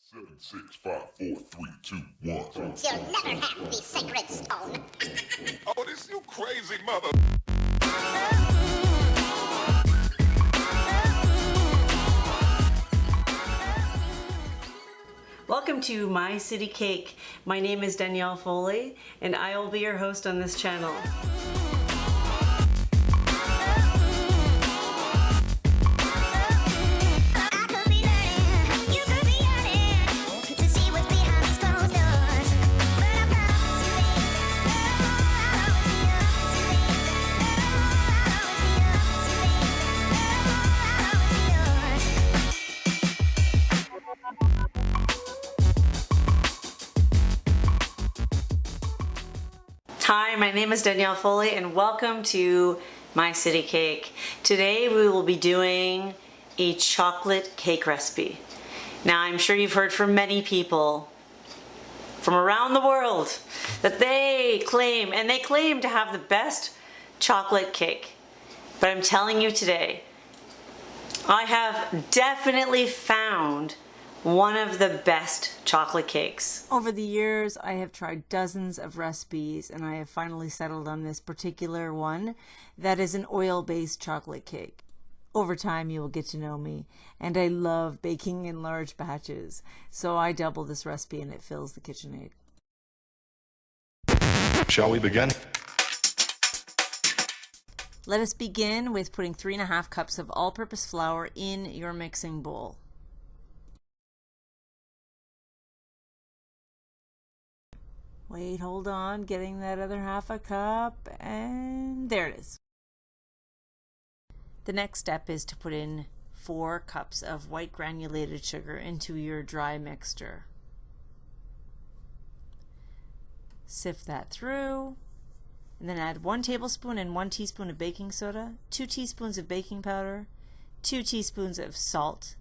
Seven, 6, 5, 4, 3, 2, 1. You'll never have the sacred stone. Oh, this you crazy mother. Welcome to My City Cake. My name is Danielle Foley, and I will be your host on this channel. Hi, my name is Danielle Foley and welcome to My City Cake. Today we will be doing a chocolate cake recipe. Now I'm sure you've heard from many people from around the world that they claim to have the best chocolate cake. But I'm telling you today, I have definitely found one of the best chocolate cakes. Over the years, I have tried dozens of recipes and I have finally settled on this particular one that is an oil-based chocolate cake. Over time, you will get to know me, and I love baking in large batches, so I double this recipe and it fills the KitchenAid. Shall we begin? Let us begin with putting 3.5 cups of all-purpose flour in your mixing bowl. Wait, hold on, getting that other half a cup, and there it is. The next step is to put in 4 cups of white granulated sugar into your dry mixture. Sift that through, and then add 1 tablespoon and 1 teaspoon of baking soda, 2 teaspoons of baking powder, 2 teaspoons of salt,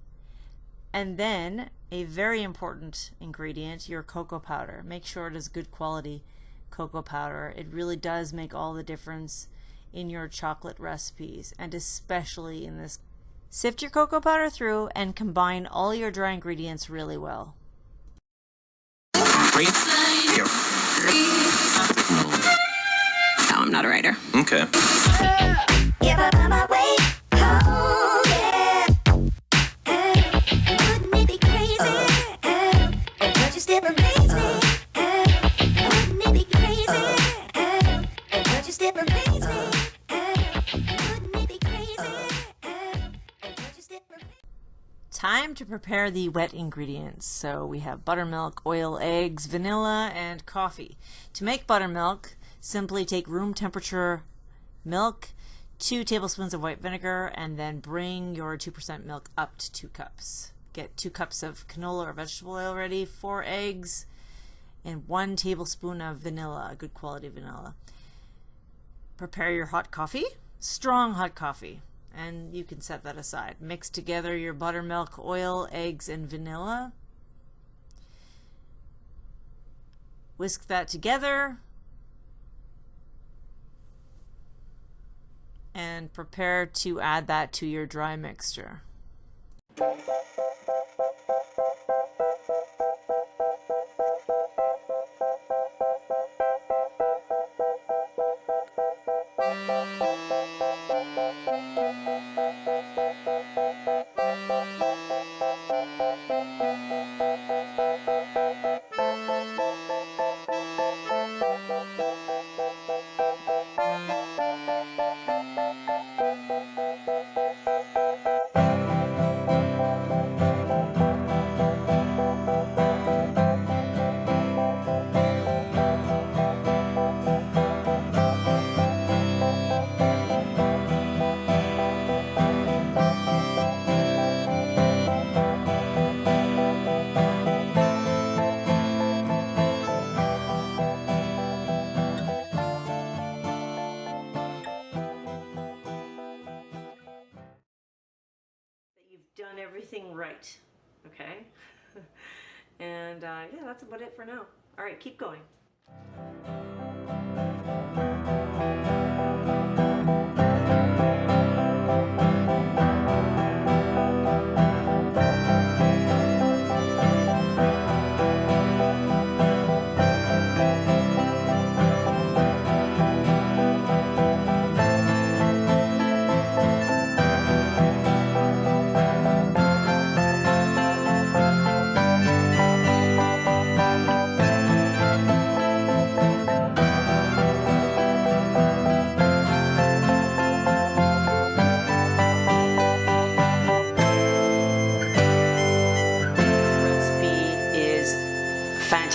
and then a very important ingredient, your cocoa powder. Make sure it is good quality cocoa powder. It really does make all the difference in your chocolate recipes, and especially in this. Sift your cocoa powder through and combine all your dry ingredients really well. No, I'm not a writer. Okay. Time to prepare the wet ingredients. So we have buttermilk, oil, eggs, vanilla, and coffee. To make buttermilk, simply take room temperature milk, 2 tablespoons of white vinegar, and then bring your 2% milk up to 2 cups. Get 2 cups of canola or vegetable oil ready, 4 eggs, and 1 tablespoon of vanilla, good quality vanilla. Prepare your hot coffee, strong hot coffee, and you can set that aside. Mix together your buttermilk, oil, eggs, and vanilla. Whisk that together and prepare to add that to your dry mixture. Done everything right, okay? And yeah, that's about it for now. All right, keep going.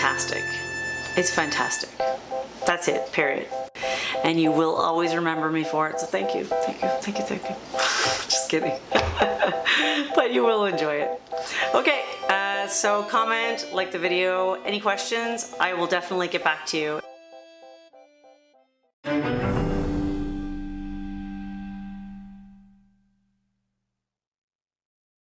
fantastic. It's fantastic. That's it, period. And you will always remember me for it, so thank you, thank you, thank you, thank you. Just kidding. But you will enjoy it. Okay, so comment, like the video. Any questions, I will definitely get back to you.